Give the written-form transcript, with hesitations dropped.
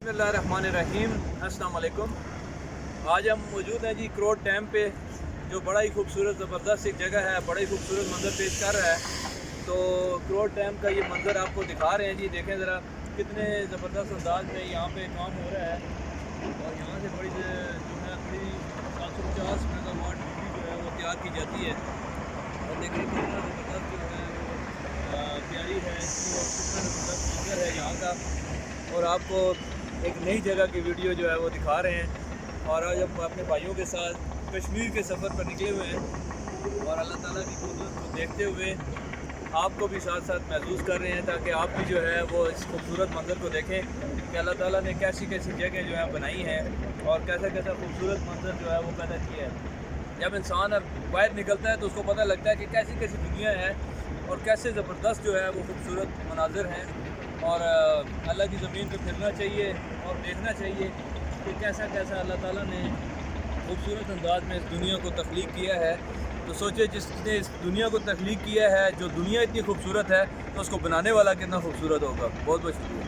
बिस्मिल्लाहिर्रहमानिर्रहीम। अस्सलाम वालेकुम। आज हम मौजूद हैं जी क्रोड डैम पे, जो बड़ा ही खूबसूरत ज़बरदस्त एक जगह है, बड़ा ही खूबसूरत मंज़र पेश कर रहा है। तो क्रोड डैम का ये मंज़र आपको दिखा रहे हैं जी। देखें ज़रा कितने ज़बरदस्त अंदाज में यहाँ पे काम हो रहा है। और यहाँ से बड़ी जो है बड़ी 750 मेगावाट बिजली जो है वो तैयार की जाती है। और देखें कितना ज़बरदस्त जो है वो प्यारी है, तो कितना ज़बरदस्त मंज़र है यहाँ का। और आपको एक नई जगह की वीडियो जो है वो दिखा रहे हैं। और आज हम अपने भाइयों के साथ कश्मीर के सफ़र पर निकले हुए हैं और अल्लाह ताला की कुदरत को देखते हुए आपको भी साथ साथ महसूस कर रहे हैं, ताकि आप भी जो है वो इस खूबसूरत मंज़र को देखें कि अल्लाह ताला ने कैसी कैसी जगह जो है बनाई हैं और कैसा कैसा खूबसूरत मंज़र जो है वो पैदा किया है। जब इंसान अब बाहर निकलता है तो उसको पता लगता है कि कैसी कैसी दुनिया है और कैसे ज़बरदस्त जो है वो खूबसूरत मनाज़र हैं। और अल्लाह की ज़मीन पे फिरना चाहिए और देखना चाहिए कि कैसा कैसा अल्लाह ताला ने खूबसूरत अंदाज में इस दुनिया को तख्लीक किया है। तो सोचे जिसने इस दुनिया को तख्लीक किया है, जो दुनिया इतनी खूबसूरत है, तो उसको बनाने वाला कितना खूबसूरत होगा। बहुत बहुत शुक्रिया।